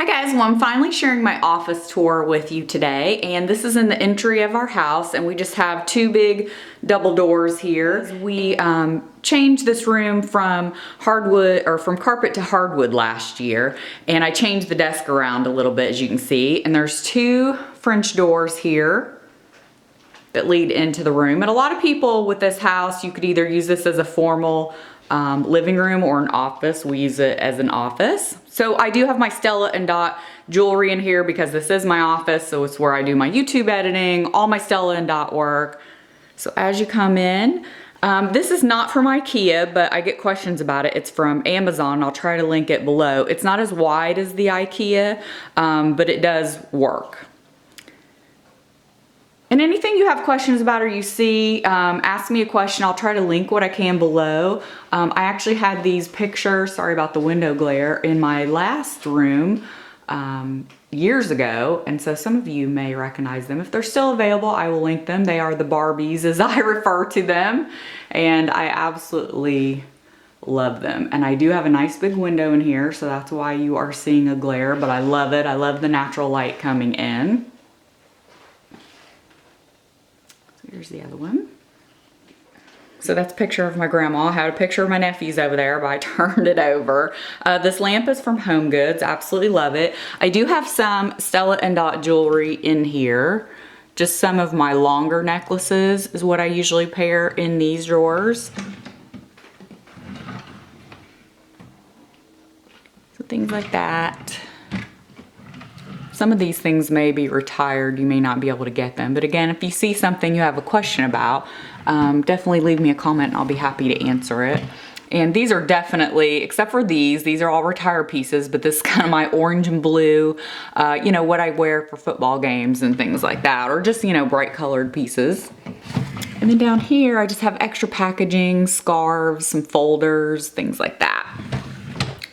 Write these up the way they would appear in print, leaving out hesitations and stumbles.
Hi guys, well I'm finally sharing my office tour with you today, and this is in the entry of our house, and we just have two big double doors here. We changed this room from hardwood or from carpet to hardwood last year, and I changed the desk around a little bit, as you can see, and there's two French doors here that lead into the room. And a lot of people with this house, you could either use this as a formal living room or an office. We use it as an office. So I do have my Stella Dot jewelry in here because this is my office, so it's where I do my YouTube editing, all my Stella Dot work. So as you come in, this is not from IKEA, but I get questions about it. It's from Amazon. I'll try to link it below. It's not as wide as the IKEA, but it does work. And anything you have questions about or you see, ask me a question. I'll try to link what I can below. I actually had these pictures, sorry about the window glare, in my last room years ago. And so some of you may recognize them. If they're still available, I will link them. They are the Barbies, as I refer to them. And I absolutely love them. And I do have a nice big window in here, so that's why you are seeing a glare, but I love it. I love the natural light coming in. Here's the other one. So that's a picture of my grandma. I had a picture of my nephews over there, but I turned it over. This lamp is from Home Goods. Absolutely love it. I do have some Stella Dot jewelry in here. Just some of my longer necklaces is what I usually pair in these drawers. So things like that. Some of these things may be retired, you may not be able to get them. But again, if you see something you have a question about, definitely leave me a comment and I'll be happy to answer it. And these are definitely, except for these are all retired pieces, but this is kind of my orange and blue, you know, what I wear for football games and things like that, or just, you know, bright colored pieces. And then down here, I just have extra packaging, scarves, some folders, things like that.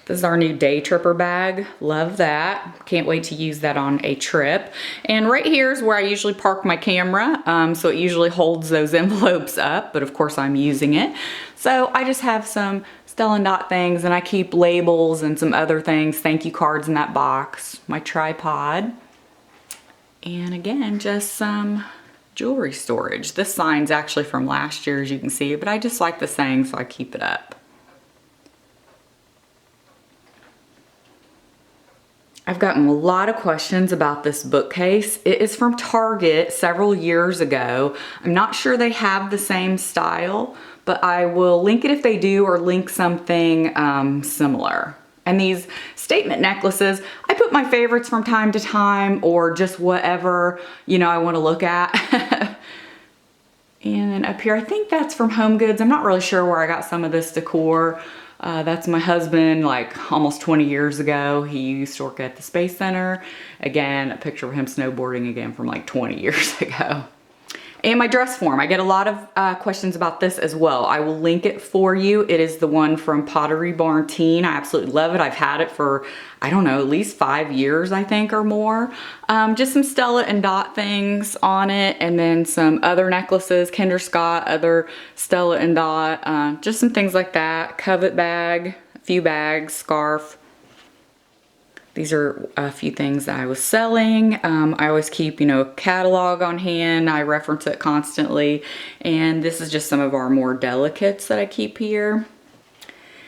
This is our new day tripper bag. Love that. Can't wait to use that on a trip. And right here is where I usually park my camera. So it usually holds those envelopes up, but of course I'm using it. So I just have some Stella Dot things, and I keep labels and some other things, thank you cards in that box, my tripod, and again, just some jewelry storage. This sign's actually from last year, as you can see, but I just like the saying, so I keep it up. I've gotten a lot of questions about this bookcase. It is from Target several years ago. I'm not sure they have the same style, but I will link it if they do, or link something similar. And these statement necklaces, I put my favorites from time to time, or just whatever, you know, I want to look at. And then up here, I think that's from Home Goods. I'm not really sure where I got some of this decor. That's my husband, like almost 20 years ago. He used to work at the Space Center. Again, a picture of him snowboarding again from like 20 years ago. And my dress form. I get a lot of questions about this as well. I will link it for you. It is the one from Pottery Barn Teen. I absolutely love it. I've had it for, I don't know, at least 5 years, I think, or more. Just some Stella Dot things on it, and then some other necklaces, Kinder Scott, other Stella Dot, just some things like that. Covet bag, a few bags, scarf. These are a few things that I was selling. I always keep, you know, a catalog on hand. I reference it constantly. And this is just some of our more delicates that I keep here.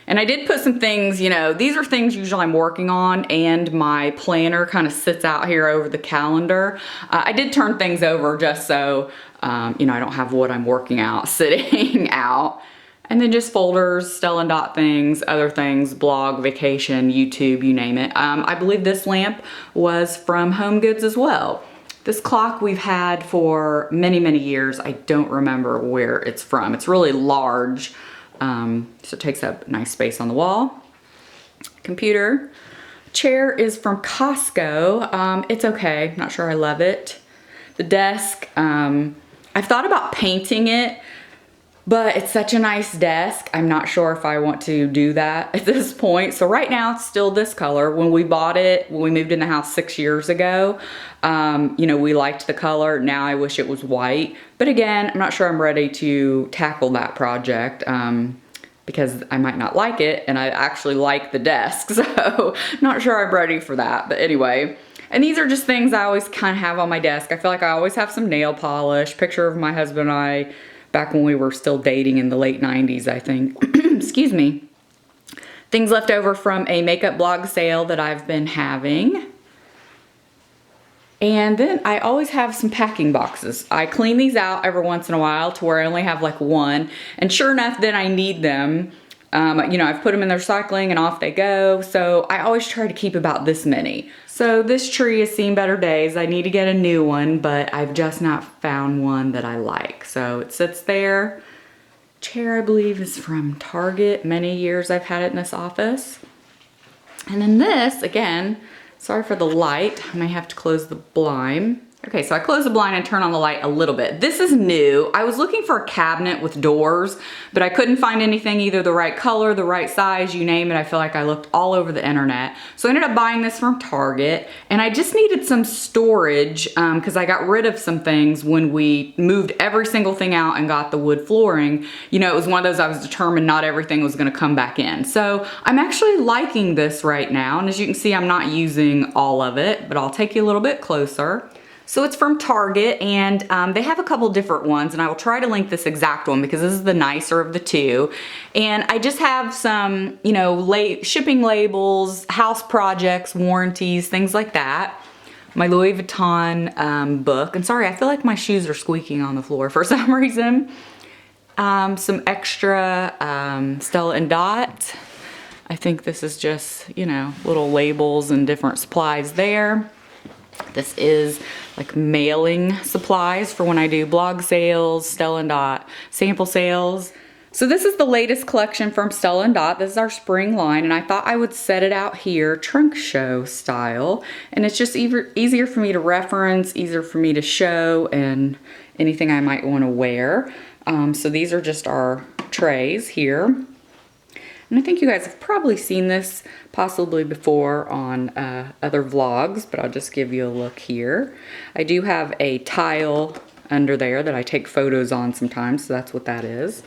And I did put some things, you know, these are things usually I'm working on, and my planner kind of sits out here over the calendar. I did turn things over just so, you know, I don't have what I'm working out sitting out. And then just folders, Stella Dot things, other things, blog, vacation, YouTube, you name it. I believe this lamp was from Home Goods as well. This clock we've had for many, many years. I don't remember where it's from. It's really large, so it takes up nice space on the wall. Computer. Chair is from Costco. It's okay, not sure I love it. The desk, I've thought about painting it, but it's such a nice desk. I'm not sure if I want to do that at this point. So right now it's still this color. When we bought it, when we moved in the house 6 years ago, you know, we liked the color. Now I wish it was white. But again, I'm not sure I'm ready to tackle that project because I might not like it, and I actually like the desk, so not sure I'm ready for that. But anyway, and these are just things I always kind of have on my desk. I feel like I always have some nail polish, picture of my husband and I back when we were still dating in the late 90s, I think. Excuse me. Things left over from a makeup blog sale that I've been having. And then I always have some packing boxes. I clean these out every once in a while to where I only have like one. And sure enough, then I need them. You know, I've put them in the recycling and off they go. So I always try to keep about this many. So this tree has seen better days. I need to get a new one, but I've just not found one that I like. So it sits there. Chair, I believe, is from Target. Many years I've had it in this office. And then this, again, sorry for the light. I may have to close the blind. Okay, so I close the blind and turn on the light a little bit. This is new. I was looking for a cabinet with doors, but I couldn't find anything either the right color, the right size, you name it. I feel like I looked all over the internet. So I ended up buying this from Target, and I just needed some storage because I got rid of some things when we moved every single thing out and got the wood flooring. You know, it was one of those I was determined not everything was gonna come back in. So I'm actually liking this right now, and as you can see, I'm not using all of it, but I'll take you a little bit closer. So it's from Target, and they have a couple different ones, and I will try to link this exact one because this is the nicer of the two. And I just have some, you know, shipping labels, house projects, warranties, things like that. My Louis Vuitton book. And sorry, I feel like my shoes are squeaking on the floor for some reason. Some extra Stella Dot. I think this is just, you know, little labels and different supplies there. This is like mailing supplies for when I do blog sales, Stella Dot sample sales. So this is the latest collection from Stella Dot. This is our spring line, and I thought I would set it out here trunk show style. And it's just easier for me to reference, easier for me to show, and anything I might want to wear. So these are just our trays here. And I think you guys have probably seen this possibly before on other vlogs, but I'll just give you a look here. I do have a tile under there that I take photos on sometimes, so that's what that is.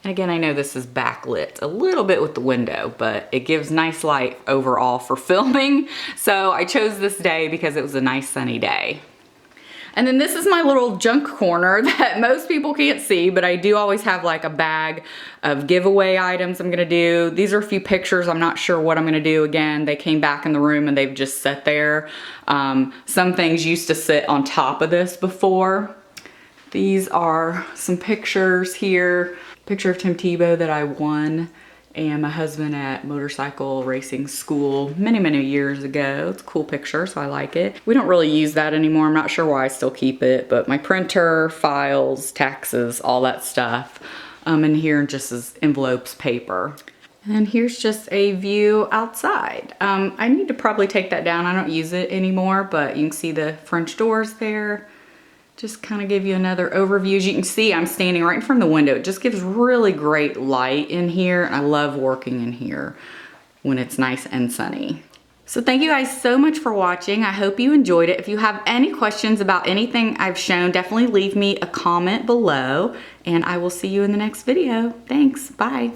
And again, I know this is backlit a little bit with the window, but it gives nice light overall for filming. So I chose this day because it was a nice sunny day. And then this is my little junk corner that most people can't see, but I do always have like a bag of giveaway items I'm gonna do. These are a few pictures. I'm not sure what I'm gonna do. Again, they came back in the room and they've just sat there. Some things used to sit on top of this before. These are some pictures here. Picture of Tim Tebow that I won and my husband at motorcycle racing school many years ago. It's a cool picture, so I like it. We don't really use that anymore. I'm not sure why I still keep it, but my printer, files, taxes, all that stuff. And here just is envelopes, paper. And here's just a view outside. I need to probably take that down. I don't use it anymore, but you can see the French doors there. Just kind of give you another overview. As you can see, I'm standing right in front of the window. It just gives really great light in here. And I love working in here when it's nice and sunny. So thank you guys so much for watching. I hope you enjoyed it. If you have any questions about anything I've shown, definitely leave me a comment below, and I will see you in the next video. Thanks, bye.